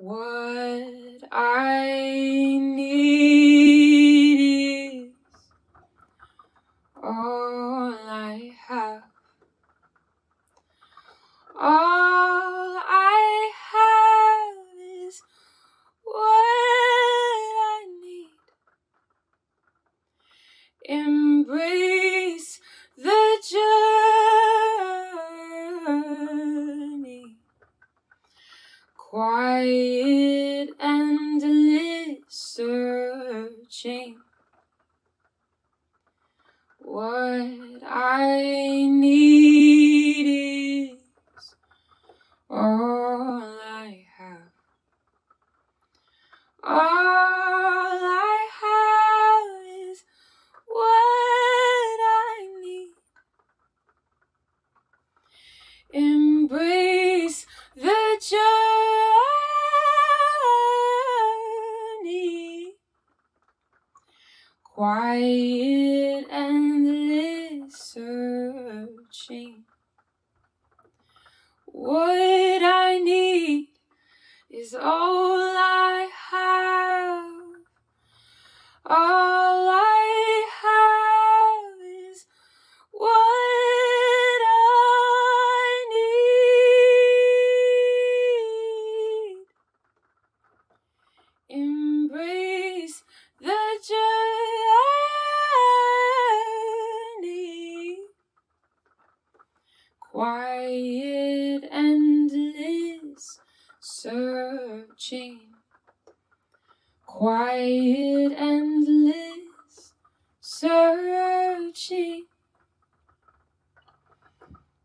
What I need is all I have. All I have is what I need. Embrace the journey. Quiet, endless searching. What I need is all I have. All I have is what I need. Embrace the journey. Quiet, endless searching. What I need is all I have. All I have is what I need. Embrace the journey. Quiet, endless searching. Quiet, endless searching.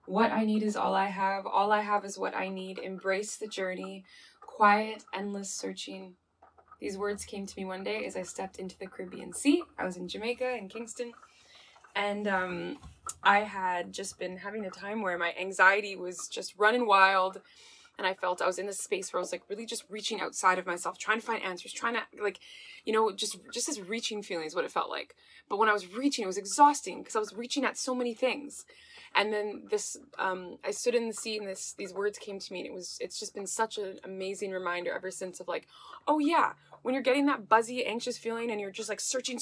What I need is all I have. All I have is what I need. Embrace the journey. Quiet, endless searching. These words came to me one day as I stepped into the Caribbean Sea. I was in Jamaica, in Kingston, and I had just been having a time where my anxiety was just running wild, and I felt I was in this space where I was like really just reaching outside of myself, trying to find answers, trying to like, you know, just this reaching feeling is what it felt like. But when I was reaching, it was exhausting because I was reaching at so many things. And then this, I stood in the sea and these words came to me, and it's just been such an amazing reminder ever since of like, oh yeah, when you're getting that buzzy, anxious feeling and you're just like searching,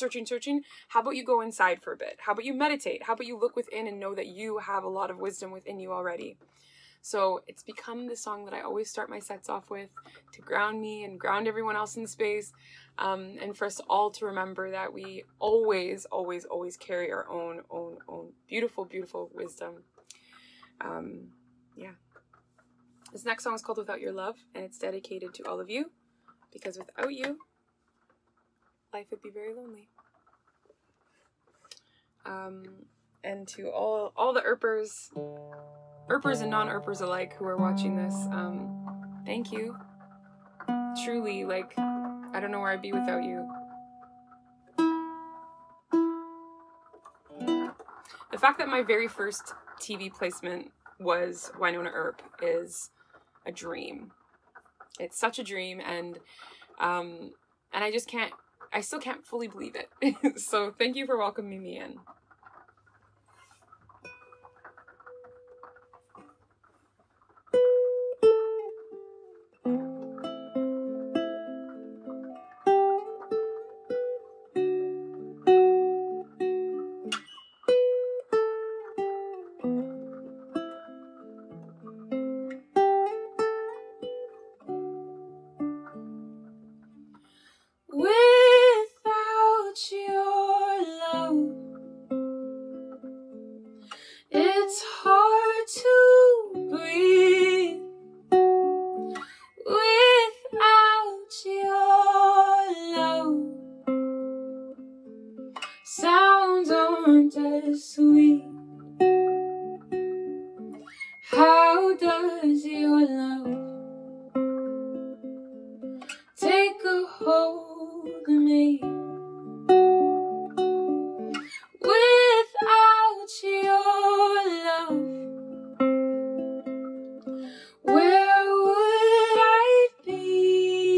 how about you go inside for a bit? How about you meditate? How about you look within and know that you have a lot of wisdom within you already? So it's become the song that I always start my sets off with to ground me and ground everyone else in space. And for us all to remember that we always carry our own beautiful, beautiful wisdom. Yeah. This next song is called Without Your Love, and it's dedicated to all of you, because without you, life would be very lonely. And to all the Earpers and non-Earpers alike who are watching this, thank you. Truly, like, I don't know where I'd be without you. The fact that my very first TV placement was Winona Earp is a dream. It's such a dream, and I still can't fully believe it. So thank you for welcoming me in. Sweet. How does your love take a hold of me? Without your love, where would I be?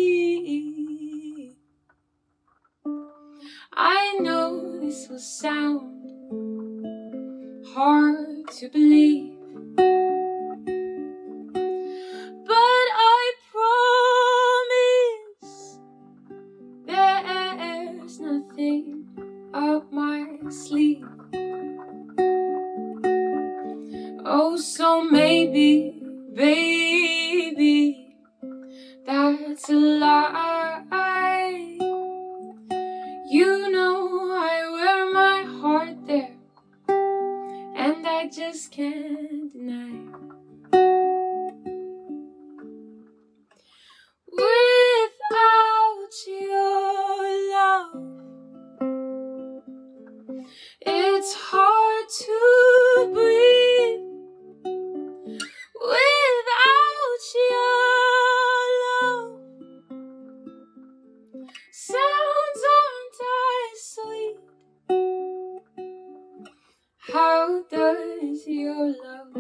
I know this will sound hard to believe, but baby, baby, that's a lie. You know I wear my heart there, and I just can't deny. Without your love, it's hard to breathe. Without your love, sounds aren't as sweet. How does your love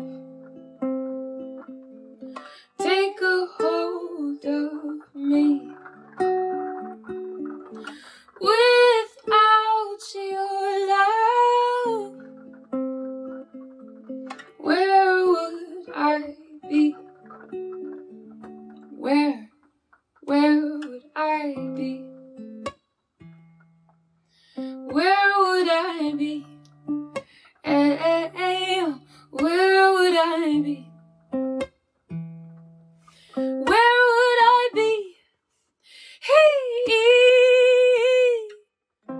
take a hold of me? Without your love, where would I be? Where would I be? Where would I be? Where would I be? Where would I be? Hey!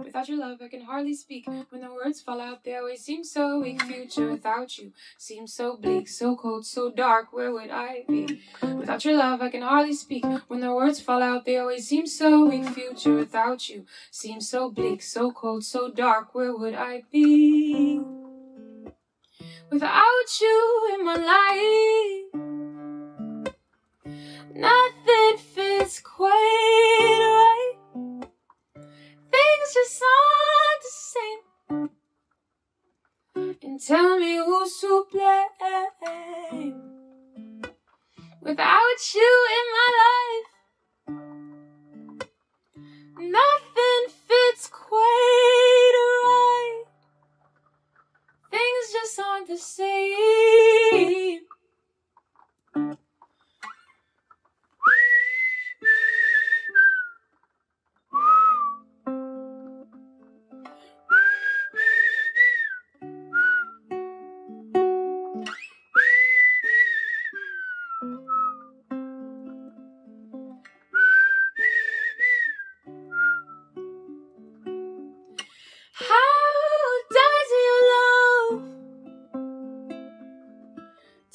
Without your love, I can hardly speak. When the words fall out, they always seem so weak. Future without you seems so bleak, so cold, so dark. Where would I be? Without your love, I can hardly speak. When the words fall out, they always seem so weak. Future without you seems so bleak, so cold, so dark. Where would I be? Without you in my life, nothing fits quite right. Things just aren't the same. And tell me who's to blame. Without you in my life, nothing fits quite right. Things just aren't the same.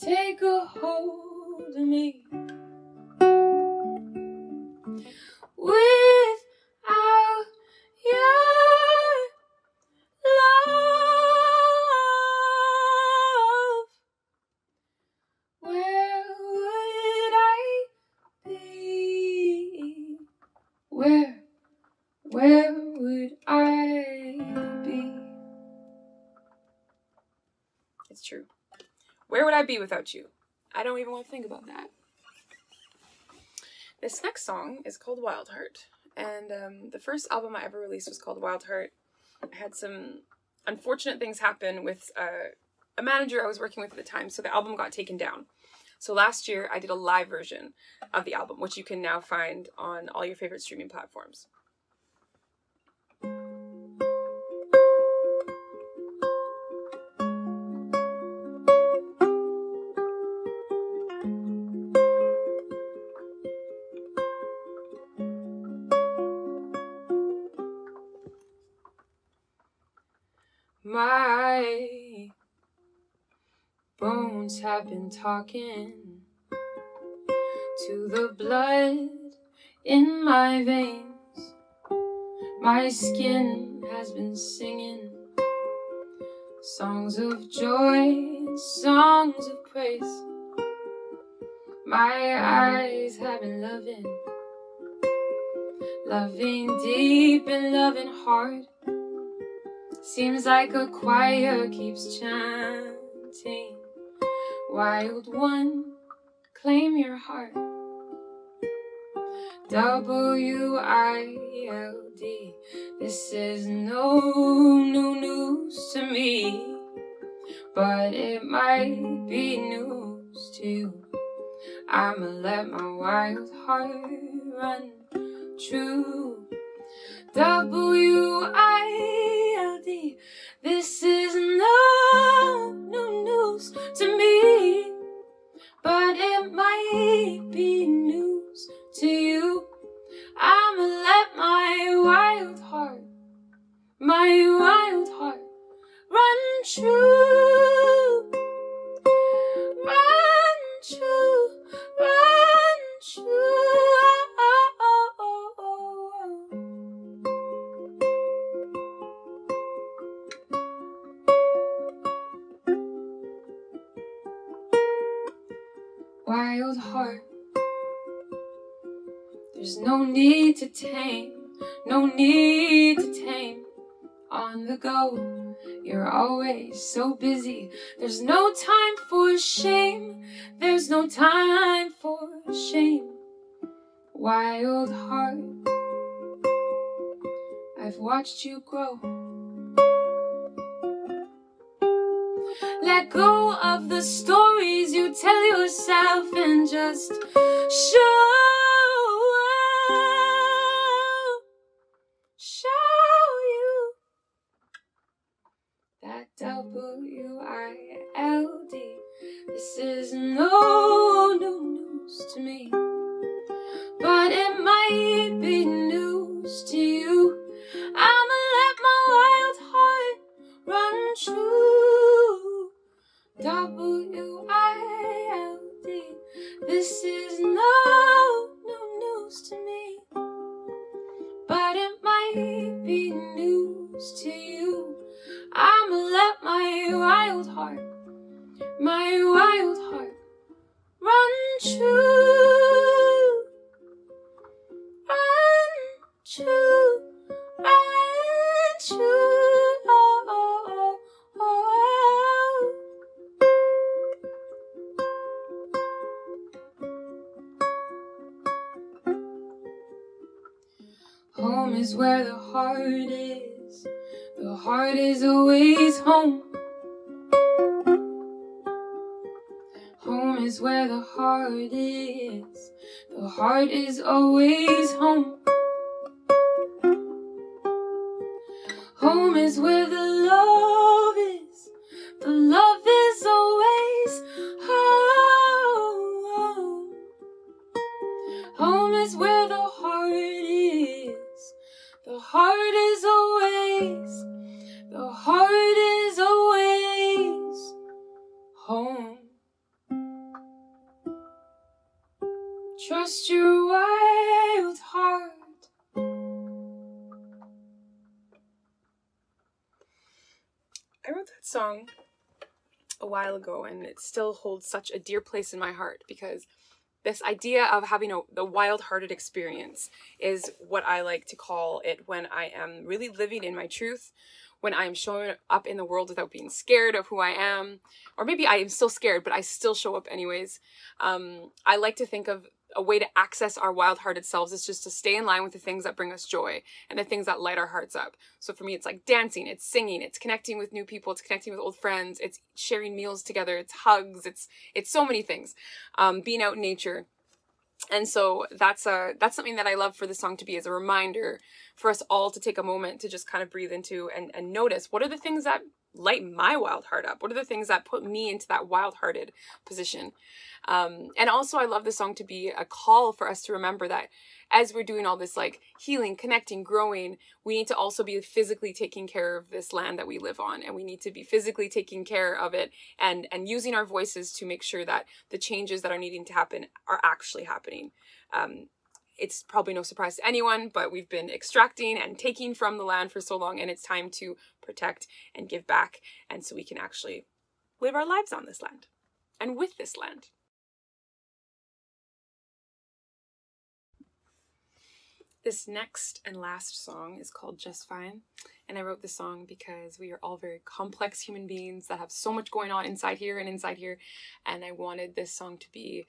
Take a hold of me. Without your love, where would I be? Where would I be? It's true. Where would I be without you? I don't even want to think about that. This next song is called Wild Heart. And the first album I ever released was called Wild Heart. I had some unfortunate things happen with a manager I was working with at the time, so the album got taken down. So last year I did a live version of the album, which you can now find on all your favorite streaming platforms. My bones have been talking to the blood in my veins. My skin has been singing songs of joy, songs of praise. My eyes have been loving deep and loving hard. Seems like a choir keeps chanting, wild one, claim your heart. W-I-L-D, this is no new news to me, but it might be news to you. I'ma let my wild heart run true. W-I-L-D, this is no new news to me, but it might be news to you. I'ma let my wild heart run true, run true, run true. Wild heart, there's no need to tame, no need to tame. On the go, you're always so busy. There's no time for shame, there's no time for shame. Wild heart, I've watched you grow. Let go of the stories you tell yourself and just show you that W-I-L-D. This is no new news to me, but it might be news to you. I'ma let my wild heart run true. W-I-L-D. This is no new news to me, but it might be news to you. I'ma let my wild heart run true, run true, run true. Oh, oh, oh, oh. Home is where the heart is. The heart is always home. Home is where the heart is. The heart is always home. Home is where the love is. The love is always home. Home is where the heart is. The heart is always, the heart is always home. Trust your wild heart. I wrote that song a while ago, and it still holds such a dear place in my heart, because this idea of having the wild-hearted experience is what I like to call it when I am really living in my truth, when I am showing up in the world without being scared of who I am, or maybe I am still scared, but I still show up anyways. I like to think of a way to access our wild-hearted selves is just to stay in line with the things that bring us joy and the things that light our hearts up. So for me, it's like dancing, it's singing, it's connecting with new people, it's connecting with old friends, it's sharing meals together, it's hugs, it's so many things. Being out in nature. And so that's something that I love for this song to be, as a reminder for us all to take a moment to just kind of breathe into and notice, what are the things that light my wild heart up? What are the things that put me into that wild-hearted position? And also I love this song to be a call for us to remember that as we're doing all this like healing, connecting, growing, we need to also be physically taking care of this land that we live on, and we need to be physically taking care of it and using our voices to make sure that the changes that are needing to happen are actually happening. It's probably no surprise to anyone, but we've been extracting and taking from the land for so long, and it's time to protect and give back, and so we can actually live our lives on this land and with this land. This next and last song is called Just Fine, and I wrote this song because we are all very complex human beings that have so much going on inside here, and I wanted this song to be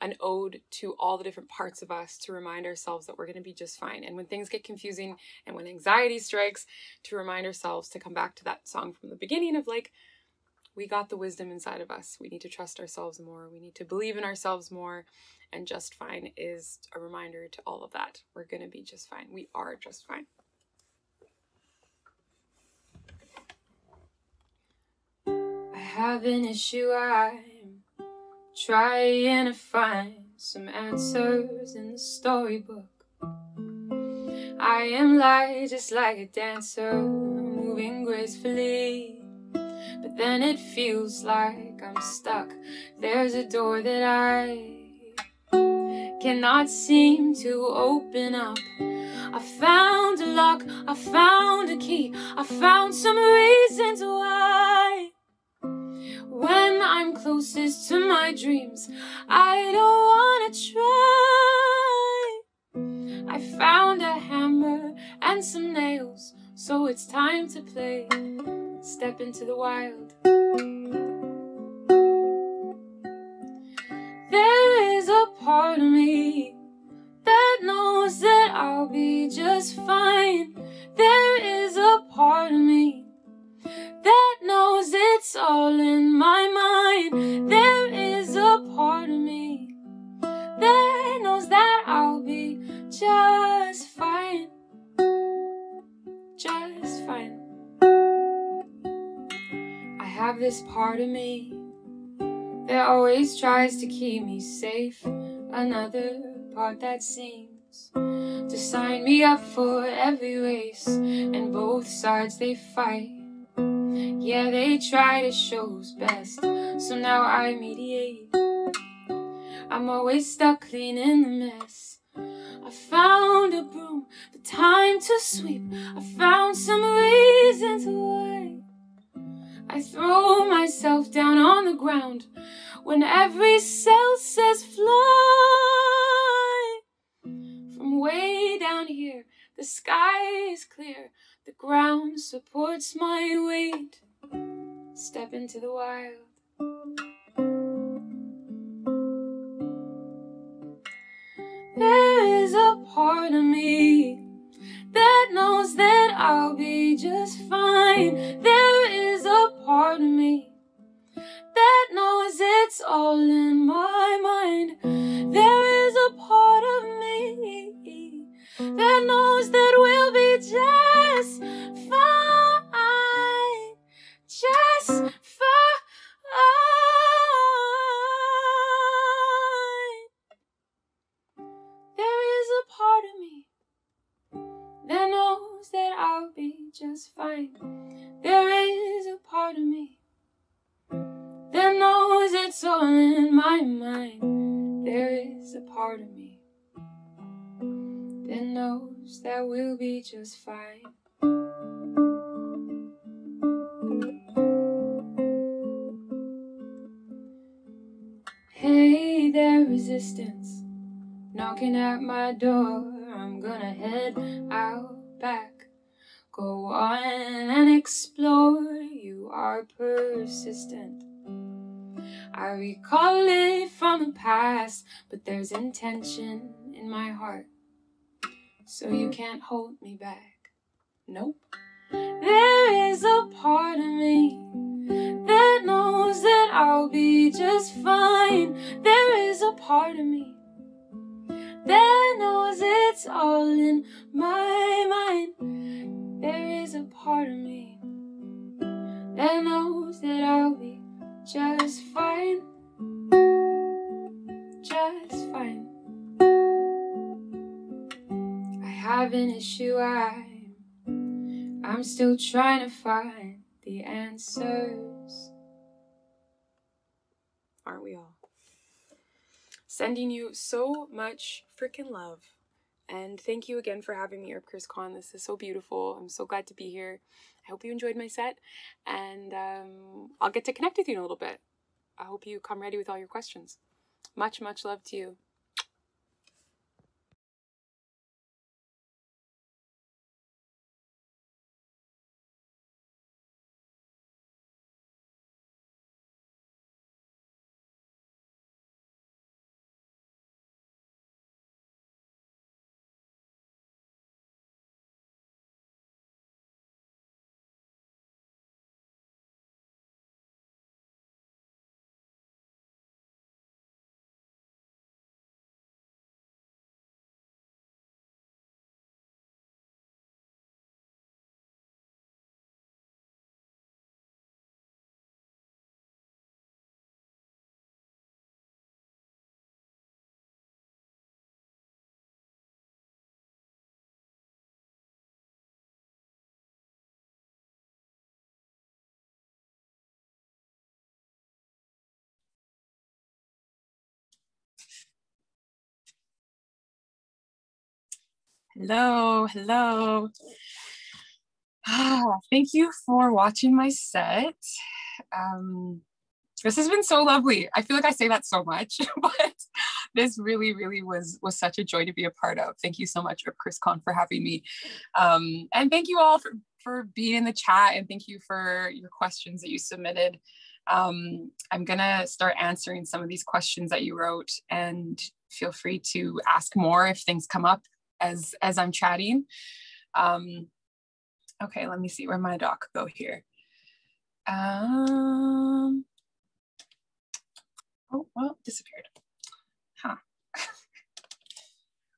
an ode to all the different parts of us, to remind ourselves that we're going to be just fine. And when things get confusing and when anxiety strikes, to remind ourselves to come back to that song from the beginning of like, we got the wisdom inside of us. We need to trust ourselves more. We need to believe in ourselves more. And just fine is a reminder to all of that. We're going to be just fine. We are just fine. I have an issue I'm trying to find some answers in the storybook. I am light just like a dancer, moving gracefully, but then it feels like I'm stuck. There's a door that I cannot seem to open up. I found a lock, I found a key, I found some reasons why. When I'm closest to my dreams, I don't wanna try. I found a hammer and some nails, so it's time to play. Step into the wild. There is a part of me that knows that I'll be just fine. There is a part of me that knows it's all in my mind. There is a part of me that knows that I'll be just fine. Just fine. I have this part of me that always tries to keep me safe. Another part that seems to sign me up for every race, and both sides they fight. Yeah, they try to show who's best, so now I mediate. I'm always stuck cleaning the mess. I found a broom, the time to sweep. I found some reasons why. I throw myself down on the ground when every cell says fly. From way down here, the sky is clear. The ground supports my weight. Step into the wild. There is a part of me that knows that I'll be just fine. There is a part of me that knows it's all in my mind. There is a part of me that knows that we'll be just fine. Just fine. There is a part of me that knows that I'll be just fine. There is a part of me that knows it's all in my mind. There is a part of me that knows that we'll be just fine. Hey there, resistance, knocking at my door. I'm gonna head out back. Go on and explore. You are persistent. I recall it from the past, but there's intention in my heart, so you can't hold me back. Nope. There is a part of me that knows that I'll be just fine. There is a part of me that knows it's all in my mind. There is a part of me that knows that I'll be just fine. Just fine. I have an issue, I'm still trying to find the answers. Aren't we all? Sending you so much freaking love. And thank you again for having me, Earp Con. This is so beautiful. I'm so glad to be here. I hope you enjoyed my set. And I'll get to connect with you in a little bit. I hope you come ready with all your questions. Much, much love to you. Hello, hello. Thank you for watching my set. This has been so lovely. I feel like I say that so much, but this really, really was such a joy to be a part of. Thank you so much, ChrisCon, for having me. And thank you all for being in the chat, and thank you for your questions that you submitted. I'm gonna start answering some of these questions that you wrote, and feel free to ask more if things come up as I'm chatting. Okay, let me see where my doc go here. Oh, well, disappeared. Huh.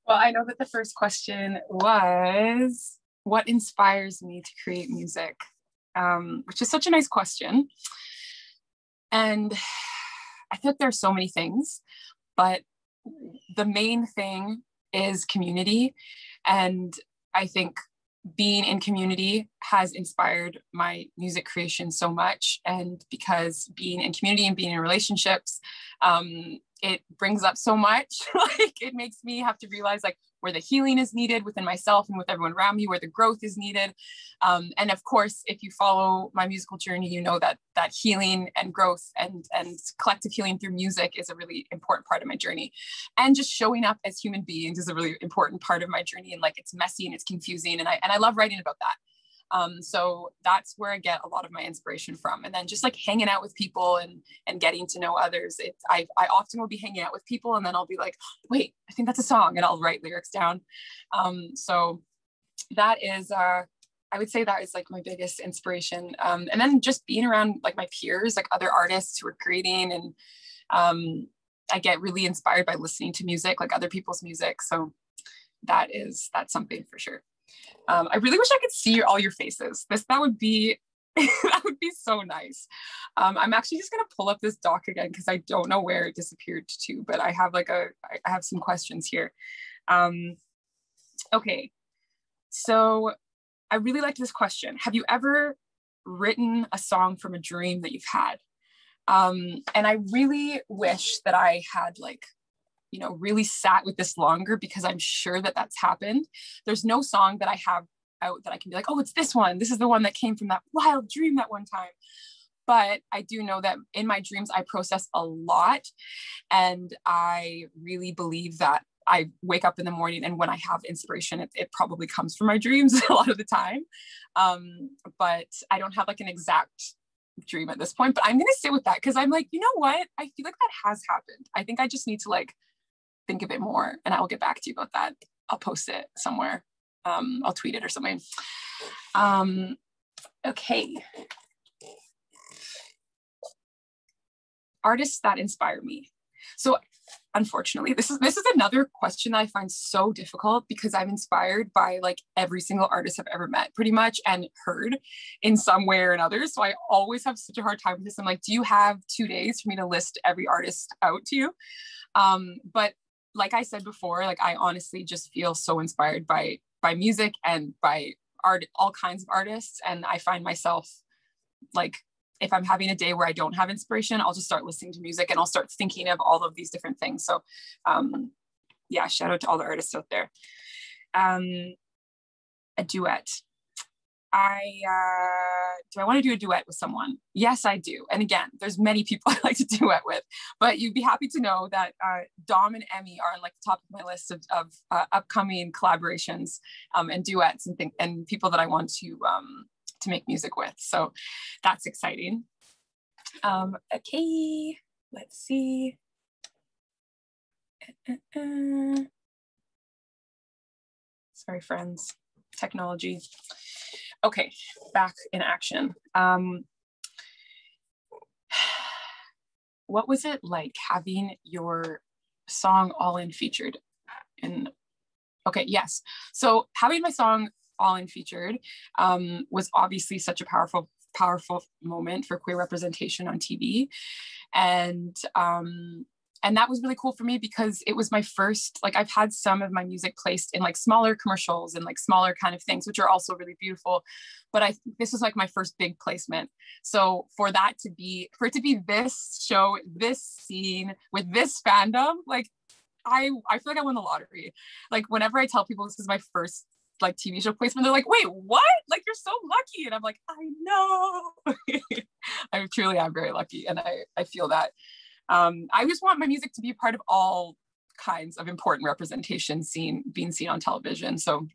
Well, I know that the first question was, what inspires me to create music? Which is such a nice question. And I feel like there are so many things, but the main thing is community. And I think being in community has inspired my music creation so much. And because being in community and being in relationships, it brings up so much. Like, it makes me have to realize like where the healing is needed within myself and with everyone around me, where the growth is needed. And of course, if you follow my musical journey, you know that healing and growth and collective healing through music is a really important part of my journey. And just showing up as human beings is a really important part of my journey. And like, it's messy and it's confusing. And I love writing about that. So that's where I get a lot of my inspiration from. And then just like hanging out with people and getting to know others. I often will be hanging out with people and then I'll be like, wait, I think that's a song, and I'll write lyrics down. So that is, I would say that is like my biggest inspiration. And then just being around like my peers, like other artists who are creating, and I get really inspired by listening to music, like other people's music. So that's something for sure. I really wish I could see all your faces. That would be that would be so nice. I'm actually just gonna pull up this doc again because I don't know where it disappeared to, but I have some questions here. Okay, so I really liked this question. Have you ever written a song from a dream that you've had? And I really wish that I had like, you know, really sat with this longer, because I'm sure that that's happened. There's no song that I have out that I can be like, oh, it's this one. This is the one that came from that wild dream that one time. But I do know that in my dreams, I process a lot. And I really believe that I wake up in the morning, and when I have inspiration, it probably comes from my dreams a lot of the time. But I don't have like an exact dream at this point, but I'm going to sit with that, because I'm like, you know what? I feel like that has happened. I think I just need to like think a bit more, and I will get back to you about that. I'll post it somewhere. I'll tweet it or something. Okay. Artists that inspire me. So unfortunately, this is another question that I find so difficult, because I'm inspired by like every single artist I've ever met pretty much and heard in some way or another. So I always have such a hard time with this. I'm like, do you have 2 days for me to list every artist out to you? But like I said before, like I honestly just feel so inspired by music and by art, all kinds of artists. And I find myself like, if I'm having a day where I don't have inspiration, I'll just start listening to music and I'll start thinking of all of these different things. So yeah, shout out to all the artists out there. A duet. Do I want to do a duet with someone? Yes, I do. And again, there's many people I like to duet with, but you'd be happy to know that Dom and Emmy are on like the top of my list of upcoming collaborations and duets and people that I want to make music with. So that's exciting. Okay, let's see. Sorry, friends, technology. Okay, back in action. What was it like having your song All In featured in? Okay, yes. So having my song All In featured was obviously such a powerful moment for queer representation on TV. And that was really cool for me, because it was my first, like I've had some of my music placed in like smaller commercials and like smaller kind of things, which are also really beautiful. But this was like my first big placement. So for it to be this show, this scene with this fandom, like I feel like I won the lottery. Like whenever I tell people this is my first like TV show placement, they're like, wait, what? Like you're so lucky. And I'm like, I know. I truly am very lucky. And I feel that. I just want my music to be a part of all kinds of important representation being seen on television. So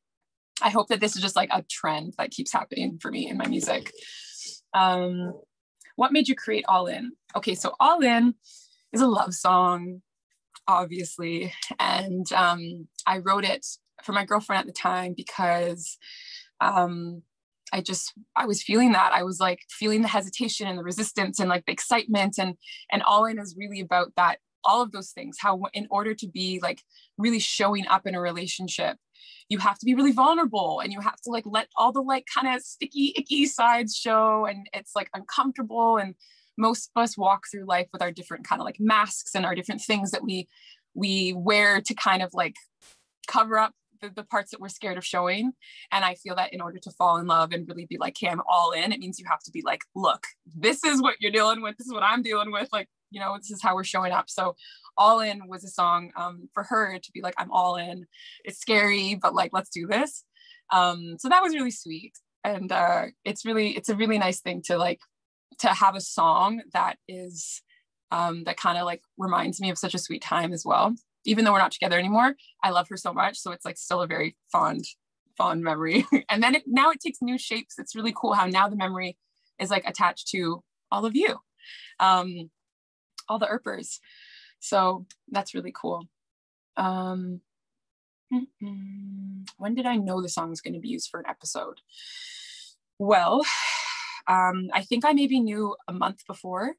I hope that this is just like a trend that keeps happening for me in my music. What made you create All In? Okay, so All In is a love song, obviously. And I wrote it for my girlfriend at the time because I was feeling that. I was like feeling the hesitation and the resistance and like the excitement, and All In is really about that, all of those things, how in order to be like really showing up in a relationship, you have to be really vulnerable and you have to like let all the like kind of sticky, icky sides show, and it's like uncomfortable. And most of us walk through life with our different kind of like masks and our different things that we wear to kind of like cover up the parts that we're scared of showing. And I feel that in order to fall in love and really be like, hey, I'm all in, it means you have to be like, look, this is what you're dealing with. This is what I'm dealing with. Like, you know, this is how we're showing up. So All In was a song for her to be like, I'm all in. It's scary, but like, let's do this. So that was really sweet. And it's a really nice thing to like, to have a song that is, that kind of like reminds me of such a sweet time as well. Even though we're not together anymore, I love her so much. So it's like still a very fond memory. And then now it takes new shapes. It's really cool how now the memory is like attached to all of you, all the Earpers. So that's really cool. When did I know the song was going to be used for an episode? Well, I think I maybe knew a month before.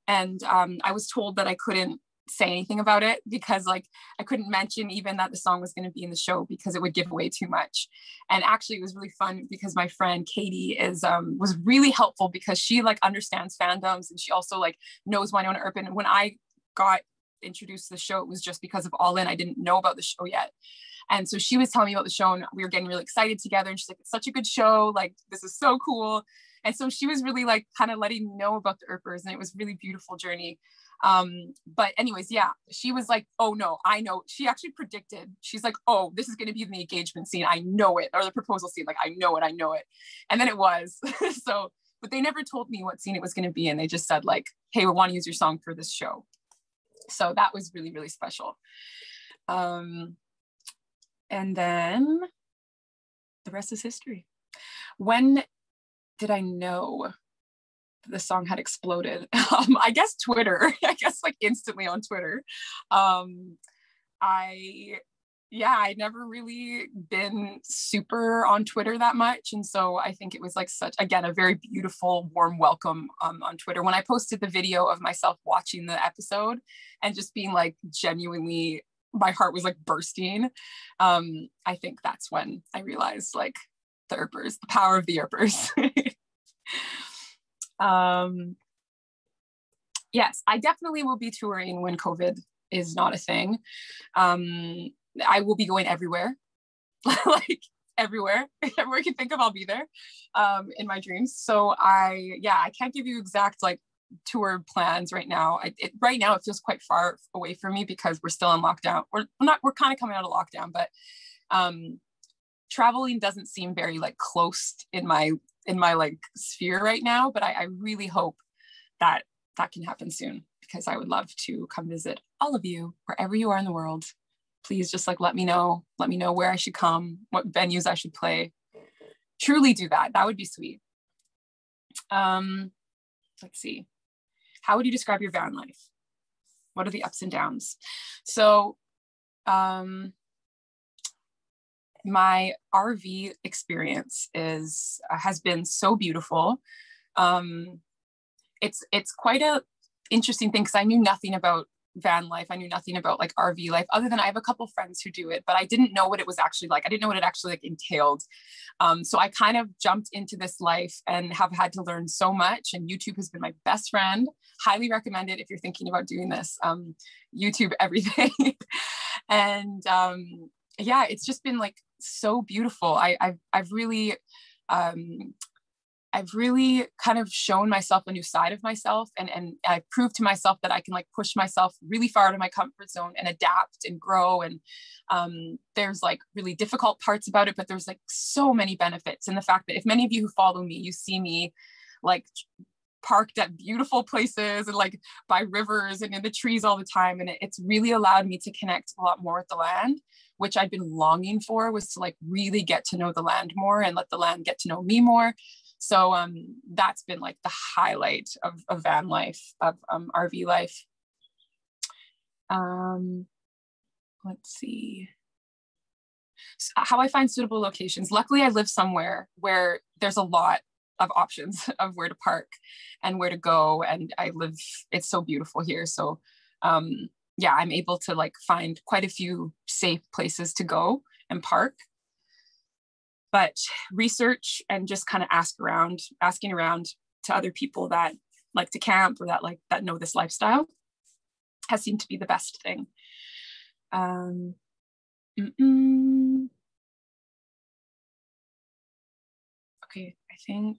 And I was told that I couldn't say anything about it because like I couldn't mention even that the song was going to be in the show because it would give away too much. And actually it was really fun because my friend Katie was really helpful because she like understands fandoms, and she also like knows Winona Earp. And when I got introduced to the show, it was just because of All In. I didn't know about the show yet. And so she was telling me about the show and we were getting really excited together, and she's like, it's such a good show, like this is so cool. And so she was really like kind of letting me know about the Earpers, and it was a really beautiful journey. But anyways, yeah, she was like, oh no, I know. She actually predicted, she's like, oh, this is going to be in the engagement scene. I know it. Or the proposal scene. Like, I know it. And then it was. So, but they never told me what scene it was going to be. And they just said like, hey, we want to use your song for this show. So that was really, really special. And then the rest is history. When did I know the song had exploded? I guess Twitter. I guess like instantly on Twitter. I'd never really been super on Twitter that much, and so I think it was like such, again, a very beautiful warm welcome on Twitter when I posted the video of myself watching the episode and just being like genuinely, my heart was like bursting. I think that's when I realized like the Earpers, the power of the Earpers. Yes, I definitely will be touring when COVID is not a thing. I will be going everywhere, like everywhere you can think of, I'll be there in my dreams. So I can't give you exact like tour plans right now. Right now it feels quite far away from me because we're still in lockdown. We're kind of coming out of lockdown, but traveling doesn't seem very like close in my like sphere right now, but I really hope that can happen soon because I would love to come visit all of you wherever you are in the world. Please just like let me know where I should come, what venues I should play. Truly do that. That would be sweet. Let's see. How would you describe your van life? What are the ups and downs? So my RV experience has been so beautiful. It's quite a interesting thing because I knew nothing about van life. I knew nothing about like RV life other than I have a couple friends who do it, but I didn't know what it was actually like. I didn't know what it actually like entailed. So I kind of jumped into this life and have had to learn so much, and YouTube has been my best friend. Highly recommend it if you're thinking about doing this. YouTube everything. And yeah, it's just been like so beautiful. I've really I've really kind of shown myself a new side of myself, and I've proved to myself that I can like push myself really far out of my comfort zone and adapt and grow. And there's like really difficult parts about it, but there's like so many benefits. And the fact that if many of you who follow me, you see me like parked at beautiful places and like by rivers and in the trees all the time. And it's really allowed me to connect a lot more with the land, which I've been longing for, was to like really get to know the land more and let the land get to know me more. So that's been like the highlight of van life, of RV life. Let's see. So how I find suitable locations. Luckily, I live somewhere where there's a lot of options of where to park and where to go. And it's so beautiful here. So yeah, I'm able to like find quite a few safe places to go and park. But research and just kind of asking around to other people that like to camp or that know this lifestyle has seemed to be the best thing. Okay, I think.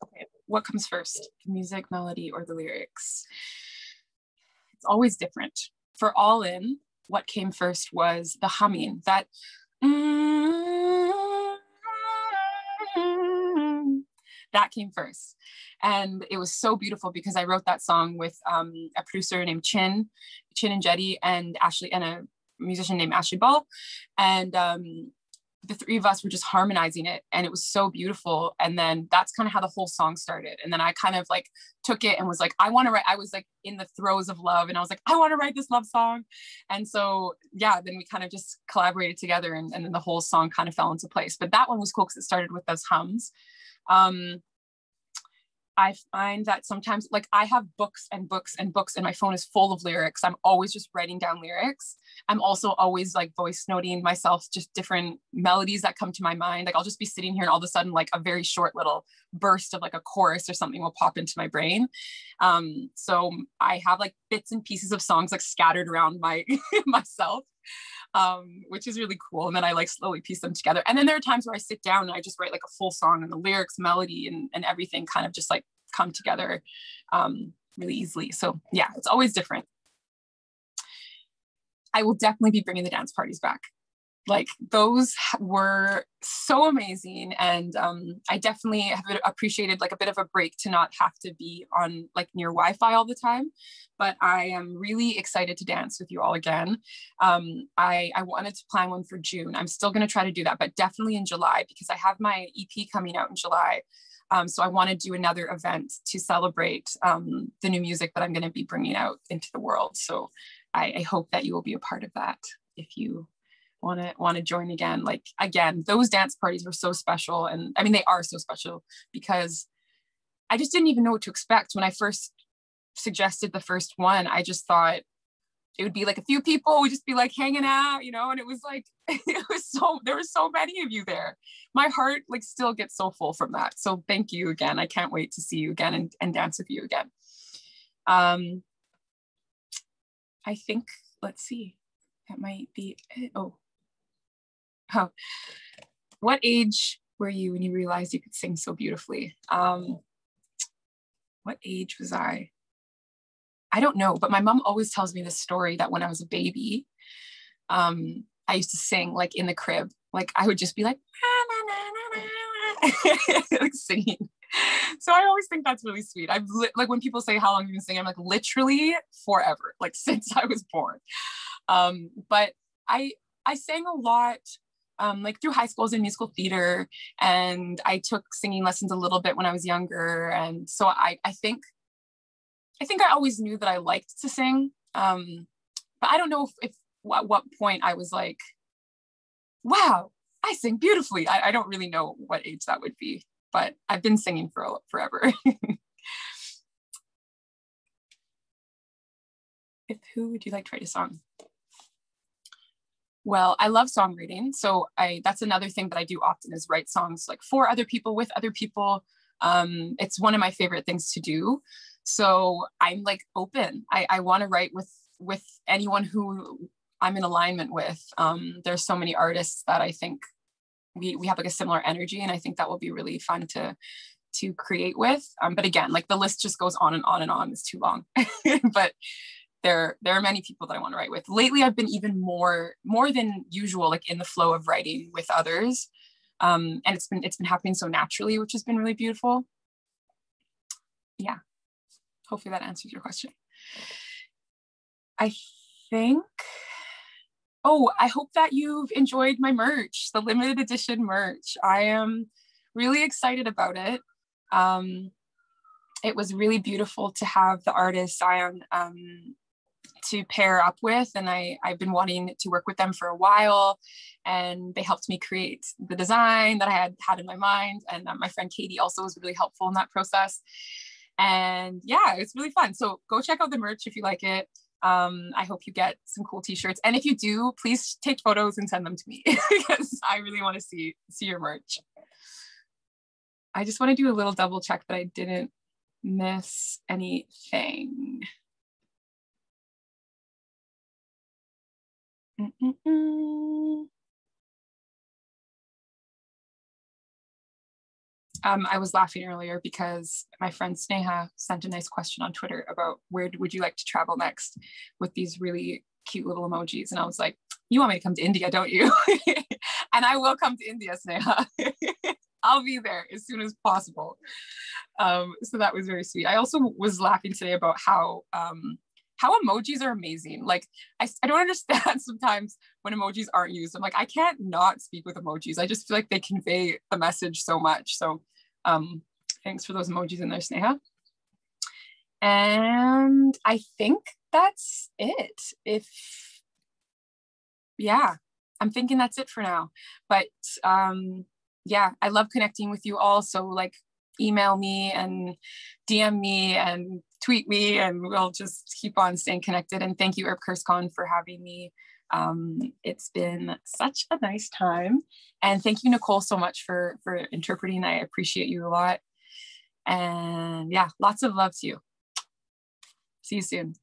Okay, what comes first, the music, melody, or the lyrics? It's always different. For All In, what came first was the humming, that that came first. And it was so beautiful because I wrote that song with a producer named Chin and Jetty, and Ashley, and a musician named Ashley Ball. And the three of us were just harmonizing it, and it was so beautiful. And then that's kind of how the whole song started. And then I kind of like took it and was like, I was like in the throes of love, and I was like, I want to write this love song. And so yeah, then we kind of just collaborated together, and then the whole song kind of fell into place. But that one was cool because it started with those hums. I find that sometimes, like, I have books and books and books, and my phone is full of lyrics. I'm always just writing down lyrics. I'm also always like voice noting myself, just different melodies that come to my mind. Like, I'll just be sitting here and all of a sudden, like, a very short little burst of like a chorus or something will pop into my brain. So I have like bits and pieces of songs like scattered around my myself, which is really cool. And then I like slowly piece them together. And then there are times where I sit down and I just write like a full song, and the lyrics, melody, and everything kind of just like come together really easily. So yeah, it's always different. I will definitely be bringing the dance parties back. Like, those were so amazing. And I definitely have appreciated like a bit of a break to not have to be on like near Wi-Fi all the time. But I am really excited to dance with you all again. I wanted to plan one for June. I'm still going to try to do that, but definitely in July, because I have my EP coming out in July. So I want to do another event to celebrate the new music that I'm going to be bringing out into the world. So I hope that you will be a part of that if you want to join again. Like, again, those dance parties were so special. And I mean, they are so special because I just didn't even know what to expect. When I first suggested the first one, I just thought it would be like a few people would just be like hanging out, you know, and it was like, there were so many of you there. My heart like still gets so full from that. So thank you again. I can't wait to see you again and dance with you again. I think, let's see, that might be it. Oh, what age were you when you realized you could sing so beautifully? What age was I? I don't know, but my mom always tells me this story that when I was a baby, I used to sing like in the crib. Like, I would just be like, like singing. So I always think that's really sweet. Like, when people say how long you've been singing, I'm like, literally forever, like since I was born. But I sang a lot, like through high schools in musical theater, and I took singing lessons a little bit when I was younger. And so I think I always knew that I liked to sing. But I don't know if at what point I was like, wow, I sing beautifully. I don't really know what age that would be, but I've been singing for forever. Who would you like to write a song? Well, I love songwriting. So that's another thing that I do often, is write songs like for other people, with other people. It's one of my favorite things to do. So I'm like open. I want to write with anyone who I'm in alignment with. There's so many artists that I think we have like a similar energy, and I think that will be really fun to create with. But again, like the list just goes on and on and on. It's too long. But there are many people that I want to write with. Lately, I've been even more than usual, like in the flow of writing with others. And it's been happening so naturally, which has been really beautiful. Yeah. Hopefully that answers your question. I think, I hope that you've enjoyed my merch, the limited edition merch. I am really excited about it. It was really beautiful to have the artist Zion to pair up with, and I've been wanting to work with them for a while, and they helped me create the design that I had in my mind, and my friend Katie also was really helpful in that process. And yeah, it's really fun. So go check out the merch if you like it. I hope you get some cool t-shirts, and if you do, please take photos and send them to me because I really want to see your merch. I just want to do a little double check that I didn't miss anything. I was laughing earlier because my friend Sneha sent a nice question on Twitter about where would you like to travel next with these really cute little emojis. And I was like, you want me to come to India, don't you? And I will come to India, Sneha. I'll be there as soon as possible. So that was very sweet. I also was laughing today about how emojis are amazing. Like, I don't understand sometimes when emojis aren't used. I'm like, I can't not speak with emojis. I just feel like they convey the message so much. So thanks for those emojis in there, Sneha. And I think that's it. I'm thinking that's it for now. But yeah, I love connecting with you all. So like email me and DM me and tweet me, and we'll just keep on staying connected. And thank you, Earp Kurscon, for having me. It's been such a nice time. And thank you, Nicole, so much for interpreting. I appreciate you a lot. And yeah, lots of love to you. See you soon.